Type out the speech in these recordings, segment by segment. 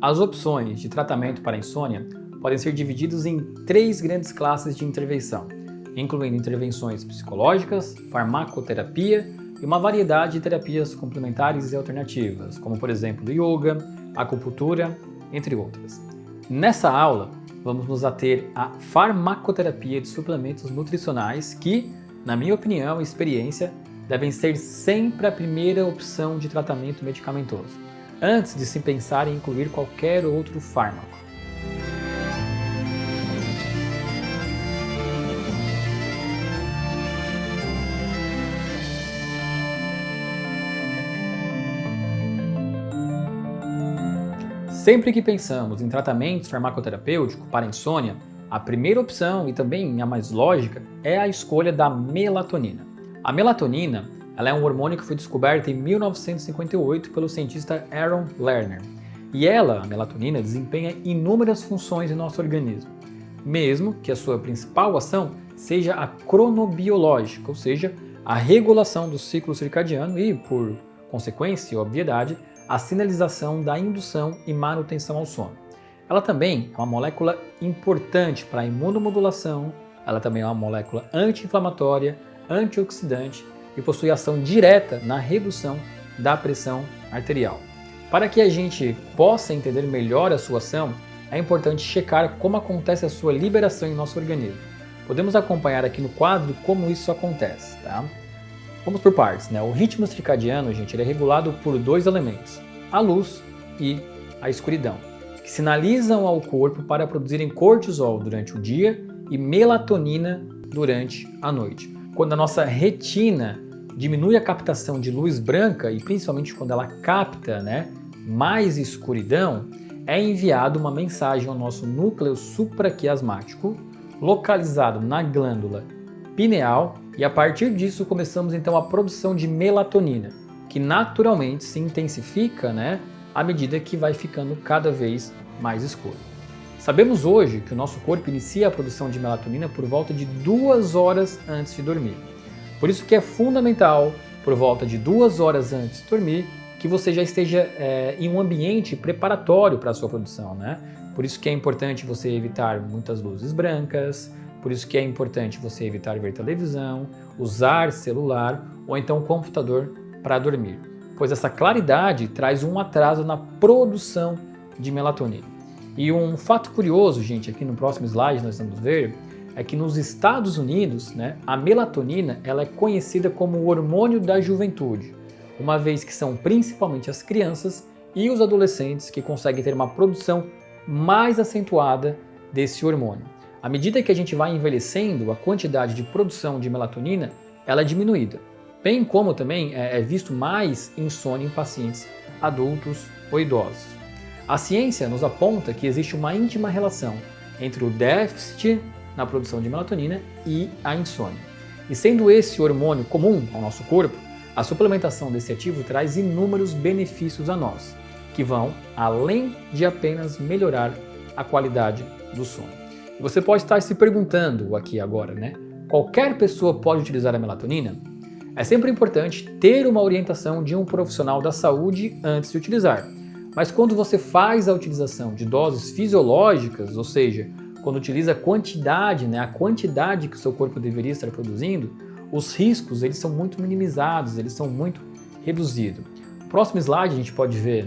As opções de tratamento para a insônia podem ser divididas em 3 grandes classes de intervenção, incluindo intervenções psicológicas, farmacoterapia e uma variedade de terapias complementares e alternativas, como por exemplo yoga, acupuntura, entre outras. Nessa aula, vamos nos ater à farmacoterapia de suplementos nutricionais que, na minha opinião e experiência, devem ser sempre a primeira opção de tratamento medicamentoso, antes de se pensar em incluir qualquer outro fármaco. Sempre que pensamos em tratamento farmacoterapêutico para insônia, a primeira opção e também a mais lógica é a escolha da melatonina. A melatonina ela é um hormônio que foi descoberto em 1958 pelo cientista Aaron Lerner. E ela, a melatonina, desempenha inúmeras funções em nosso organismo, mesmo que a sua principal ação seja a cronobiológica, ou seja, a regulação do ciclo circadiano e, por consequência e obviedade, a sinalização da indução e manutenção ao sono. Ela também é uma molécula importante para a imunomodulação, ela também é uma molécula anti-inflamatória, antioxidante e possui ação direta na redução da pressão arterial. Para que a gente possa entender melhor a sua ação, é importante checar como acontece a sua liberação em nosso organismo. Podemos acompanhar aqui no quadro como isso acontece, tá? Vamos por partes, né? O ritmo circadiano, gente, ele é regulado por 2 elementos, a luz e a escuridão, que sinalizam ao corpo para produzirem cortisol durante o dia e melatonina durante a noite. Quando a nossa retina diminui a captação de luz branca e principalmente quando ela capta, mais escuridão, é enviada uma mensagem ao nosso núcleo supraquiasmático, localizado na glândula pineal, e a partir disso começamos então a produção de melatonina, que naturalmente se intensifica, à medida que vai ficando cada vez mais escuro. Sabemos hoje que o nosso corpo inicia a produção de melatonina por volta de 2 horas antes de dormir. Por isso que é fundamental, por volta de 2 horas antes de dormir, que você já esteja em um ambiente preparatório para a sua produção, Por isso que é importante você evitar muitas luzes brancas, por isso que é importante você evitar ver televisão, usar celular ou então computador para dormir, pois essa claridade traz um atraso na produção de melatonina. E um fato curioso, gente, aqui no próximo slide nós vamos ver, é que nos Estados Unidos, a melatonina ela é conhecida como o hormônio da juventude, uma vez que são principalmente as crianças e os adolescentes que conseguem ter uma produção mais acentuada desse hormônio. À medida que a gente vai envelhecendo, a quantidade de produção de melatonina ela é diminuída, bem como também é visto mais insônia em pacientes adultos ou idosos. A ciência nos aponta que existe uma íntima relação entre o déficit na produção de melatonina e a insônia. E sendo esse hormônio comum ao nosso corpo, a suplementação desse ativo traz inúmeros benefícios a nós, que vão além de apenas melhorar a qualidade do sono. E você pode estar se perguntando aqui agora, qualquer pessoa pode utilizar a melatonina? É sempre importante ter uma orientação de um profissional da saúde antes de utilizar. Mas quando você faz a utilização de doses fisiológicas, ou seja, quando utiliza a quantidade que o seu corpo deveria estar produzindo, os riscos eles são muito minimizados, eles são muito reduzidos. No próximo slide a gente pode ver,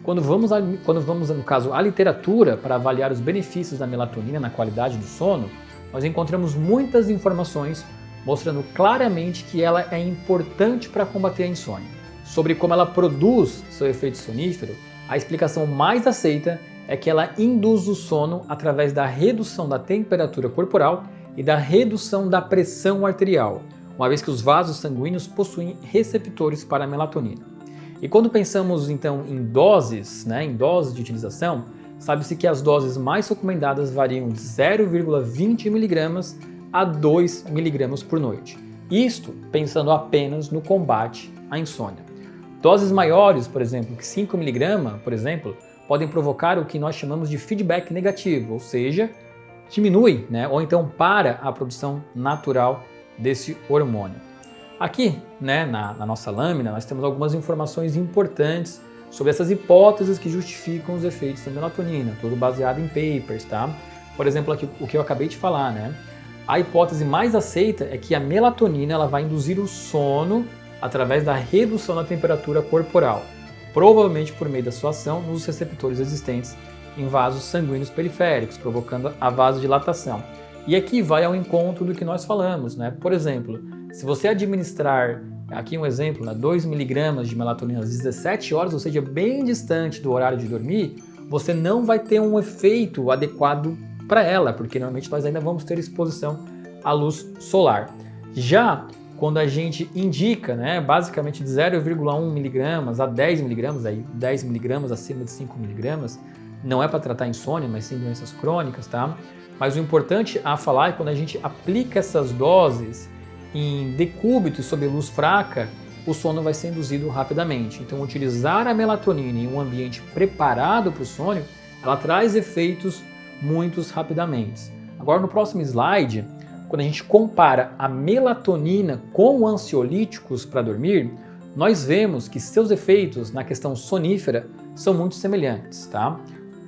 quando vamos, no caso, à literatura para avaliar os benefícios da melatonina na qualidade do sono, nós encontramos muitas informações mostrando claramente que ela é importante para combater a insônia. Sobre como ela produz seu efeito sonífero, a explicação mais aceita é que ela induz o sono através da redução da temperatura corporal e da redução da pressão arterial, uma vez que os vasos sanguíneos possuem receptores para a melatonina. E quando pensamos então em doses, em doses de utilização, sabe-se que as doses mais recomendadas variam de 0,20 mg a 2 mg por noite. Isto pensando apenas no combate à insônia. Doses maiores, por exemplo, que 5 mg, por exemplo, podem provocar o que nós chamamos de feedback negativo, ou seja, diminui, ou então para a produção natural desse hormônio. Aqui, na nossa lâmina, nós temos algumas informações importantes sobre essas hipóteses que justificam os efeitos da melatonina, tudo baseado em papers, tá? Por exemplo, aqui, o que eu acabei de falar, né? A hipótese mais aceita é que a melatonina ela vai induzir o sono através da redução da temperatura corporal, provavelmente por meio da sua ação nos receptores existentes em vasos sanguíneos periféricos, provocando a vasodilatação. E aqui vai ao encontro do que nós falamos, né? Por exemplo, se você administrar, aqui um exemplo, né, 2 mg de melatonina às 17 horas, ou seja, bem distante do horário de dormir, você não vai ter um efeito adequado para ela, porque normalmente nós ainda vamos ter exposição à luz solar. Já quando a gente indica, né, basicamente de 0,1 mg a 10 mg, aí 10 mg acima de 5 mg, não é para tratar insônia, mas sim doenças crônicas, tá? Mas o importante a falar é quando a gente aplica essas doses em decúbito e sob luz fraca, o sono vai ser induzido rapidamente. Então, utilizar a melatonina em um ambiente preparado para o sono, ela traz efeitos muito rapidamente. Agora, no próximo slide, quando a gente compara a melatonina com ansiolíticos para dormir, nós vemos que seus efeitos na questão sonífera são muito semelhantes, tá?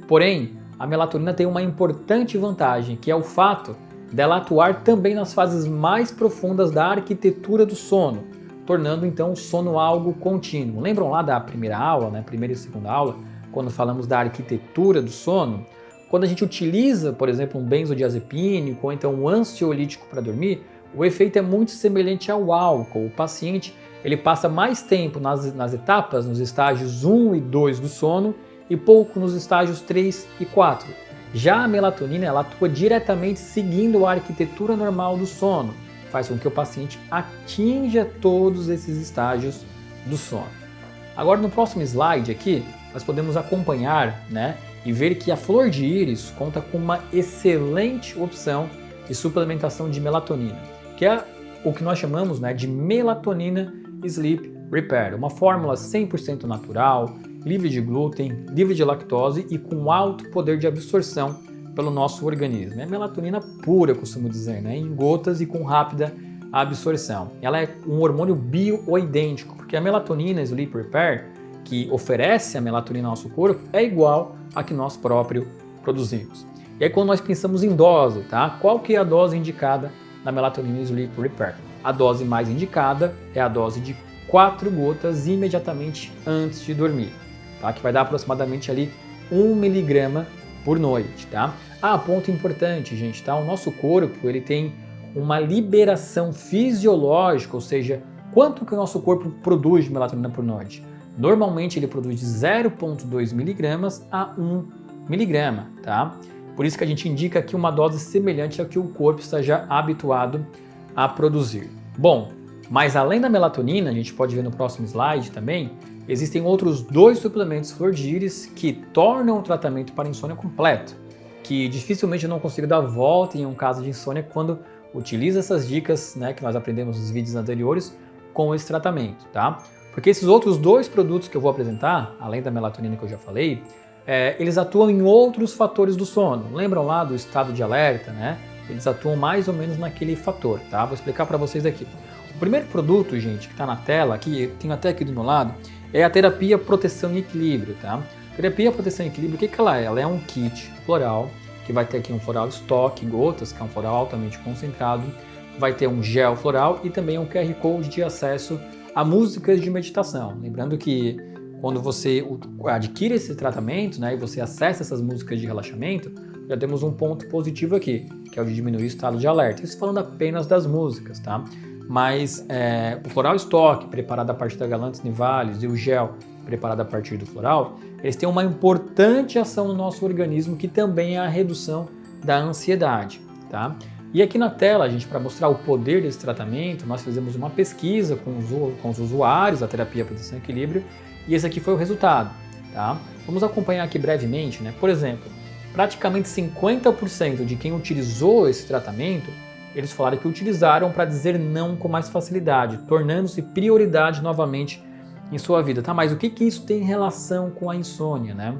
Porém, a melatonina tem uma importante vantagem, que é o fato dela atuar também nas fases mais profundas da arquitetura do sono, tornando então o sono algo contínuo. Lembram lá da primeira aula, né, primeira e segunda aula, quando falamos da arquitetura do sono? Quando a gente utiliza, por exemplo, um benzodiazepínico ou então um ansiolítico para dormir, o efeito é muito semelhante ao álcool. O paciente ele passa mais tempo nas etapas, nos estágios 1 e 2 do sono e pouco nos estágios 3 e 4. Já a melatonina ela atua diretamente seguindo a arquitetura normal do sono, faz com que o paciente atinja todos esses estágios do sono. Agora no próximo slide aqui, nós podemos acompanhar, né, e ver que a flor de íris conta com uma excelente opção de suplementação de melatonina, que é o que nós chamamos, né, de melatonina Sleep Repair, uma fórmula 100% natural, livre de glúten, livre de lactose e com alto poder de absorção pelo nosso organismo. É melatonina pura, costumo dizer, né, em gotas e com rápida absorção. Ela é um hormônio bioidêntico, porque a melatonina Sleep Repair, que oferece a melatonina ao nosso corpo, é igual a que nós próprios produzimos. E aí quando nós pensamos em dose, tá? Qual que é a dose indicada na melatonina Sleep Repair? A dose mais indicada é a dose de 4 gotas imediatamente antes de dormir, tá? Que vai dar aproximadamente ali 1 mg por noite, tá? Ah, ponto importante, gente, tá? O nosso corpo, ele tem uma liberação fisiológica, ou seja, quanto que o nosso corpo produz de melatonina por noite? Normalmente ele produz de 0,2 mg a 1 mg, tá? Por isso que a gente indica aqui uma dose semelhante ao que o corpo está já habituado a produzir. Bom, mas além da melatonina, a gente pode ver no próximo slide também, existem outros 2 suplementos flor de íris que tornam o tratamento para insônia completo, que dificilmente eu não consigo dar volta em um caso de insônia quando utiliza essas dicas, né, que nós aprendemos nos vídeos anteriores com esse tratamento, tá? Porque esses outros 2 produtos que eu vou apresentar, além da melatonina que eu já falei, eles atuam em outros fatores do sono. Lembram lá do estado de alerta, né? Eles atuam mais ou menos naquele fator, tá? Vou explicar para vocês aqui. O primeiro produto, gente, que está na tela aqui, eu tenho até aqui do meu lado, é a terapia Proteção e Equilíbrio, tá? Terapia Proteção e Equilíbrio, o que ela é? Ela é um kit floral, que vai ter aqui um floral estoque, gotas, que é um floral altamente concentrado, vai ter um gel floral e também um QR Code de acesso a músicas de meditação. Lembrando que quando você adquire esse tratamento, né, e você acessa essas músicas de relaxamento, já temos um ponto positivo aqui, que é o de diminuir o estado de alerta. Isso falando apenas das músicas, tá? Mas o floral estoque, preparado a partir da Galantis nivalis, e o gel, preparado a partir do floral, eles têm uma importante ação no nosso organismo, que também é a redução da ansiedade, tá? E aqui na tela, gente, para mostrar o poder desse tratamento, nós fizemos uma pesquisa com os usuários da terapia Proteção e Equilíbrio, e esse aqui foi o resultado, tá? Vamos acompanhar aqui brevemente, né? Por exemplo, praticamente 50% de quem utilizou esse tratamento, eles falaram que utilizaram para dizer não com mais facilidade, tornando-se prioridade novamente em sua vida, tá? Mas o que isso tem relação com a insônia, né?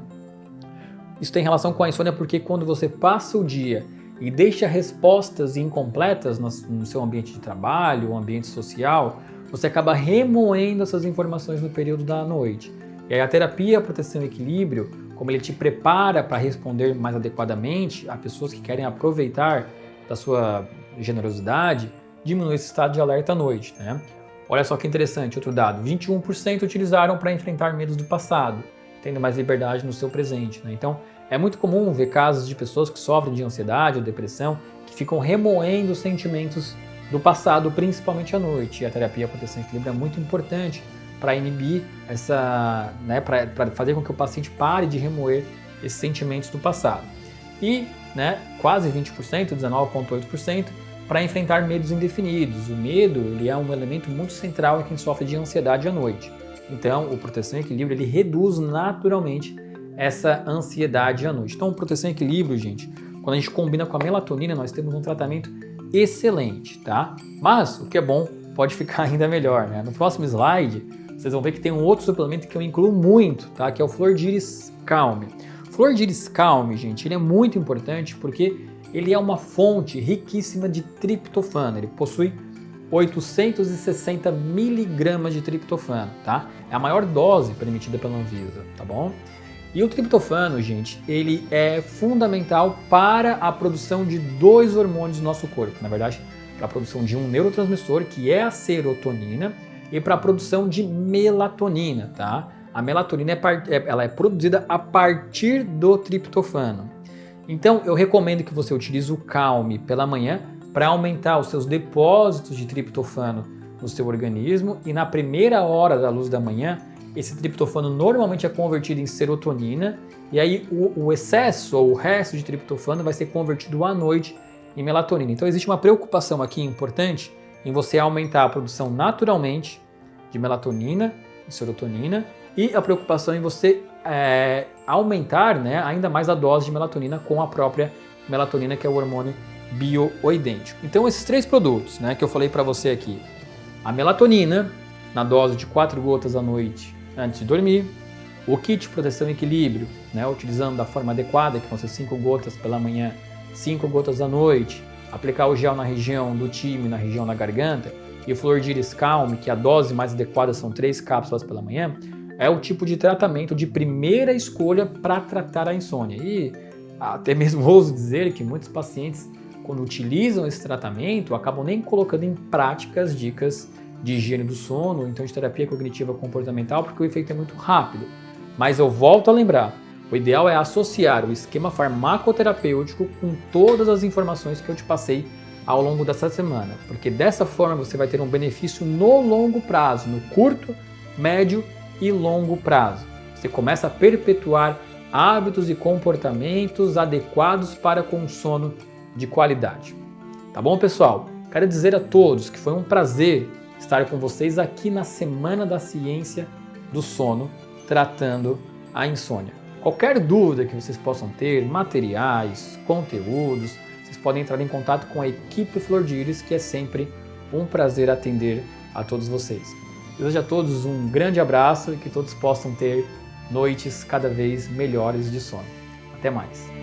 Isso tem relação com a insônia porque quando você passa o dia e deixa respostas incompletas no seu ambiente de trabalho ou ambiente social, você acaba remoendo essas informações no período da noite. E aí a terapia Proteção e Equilíbrio, como ele te prepara para responder mais adequadamente a pessoas que querem aproveitar da sua generosidade, diminui esse estado de alerta à noite, né? Olha só que interessante, outro dado, 21% utilizaram para enfrentar medos do passado, tendo mais liberdade no seu presente, né? Então, é muito comum ver casos de pessoas que sofrem de ansiedade ou depressão, que ficam remoendo sentimentos do passado, principalmente à noite. E a terapia Proteção e Equilíbrio é muito importante para inibir essa, né, para fazer com que o paciente pare de remoer esses sentimentos do passado. E, né, quase 20%, 19,8%, para enfrentar medos indefinidos. O medo, ele é um elemento muito central em quem sofre de ansiedade à noite. Então, o Proteção e Equilíbrio, ele reduz naturalmente essa ansiedade à noite. Então, o Proteção e Equilíbrio, gente, quando a gente combina com a melatonina, nós temos um tratamento excelente, tá? Mas, o que é bom, pode ficar ainda melhor, né? No próximo slide, vocês vão ver que tem um outro suplemento que eu incluo muito, tá? Que é o Flor de Íris Calme. Flor de Íris Calme, gente, ele é muito importante porque ele é uma fonte riquíssima de triptofano. Ele possui 860 miligramas de triptofano, tá? É a maior dose permitida pela Anvisa, tá bom? E o triptofano, gente, ele é fundamental para a produção de dois hormônios do nosso corpo. Na verdade, para a produção de um neurotransmissor, que é a serotonina, e para a produção de melatonina, tá? A melatonina ela é produzida a partir do triptofano. Então, eu recomendo que você utilize o Calme pela manhã para aumentar os seus depósitos de triptofano no seu organismo, e na primeira hora da luz da manhã, esse triptofano normalmente é convertido em serotonina, e aí o excesso ou o resto de triptofano vai ser convertido à noite em melatonina. Então, existe uma preocupação aqui importante em você aumentar a produção naturalmente de melatonina e serotonina, e a preocupação em você aumentar, né, ainda mais a dose de melatonina com a própria melatonina, que é o hormônio bioidêntico. Então, esses três produtos, né, que eu falei para você aqui, a melatonina na dose de 4 gotas à noite antes de dormir, o kit Proteção e Equilíbrio, né, utilizando da forma adequada, que vão ser 5 gotas pela manhã, 5 gotas à noite, aplicar o gel na região do time, na região da garganta, e o Flor de Íris Calme, que a dose mais adequada são 3 cápsulas pela manhã, é o tipo de tratamento de primeira escolha para tratar a insônia. E até mesmo ouso dizer que muitos pacientes, quando utilizam esse tratamento, acabam nem colocando em prática as dicas de higiene do sono, então de terapia cognitiva comportamental, porque o efeito é muito rápido. Mas eu volto a lembrar, o ideal é associar o esquema farmacoterapêutico com todas as informações que eu te passei ao longo dessa semana, porque dessa forma você vai ter um benefício no longo prazo, no curto, médio e longo prazo. Você começa a perpetuar hábitos e comportamentos adequados para com sono de qualidade. Tá bom, pessoal? Quero dizer a todos que foi um prazer estar com vocês aqui na Semana da Ciência do Sono, tratando a insônia. Qualquer dúvida que vocês possam ter, materiais, conteúdos, vocês podem entrar em contato com a equipe Flor de Íris, que é sempre um prazer atender a todos vocês. Desejo a todos um grande abraço e que todos possam ter noites cada vez melhores de sono. Até mais!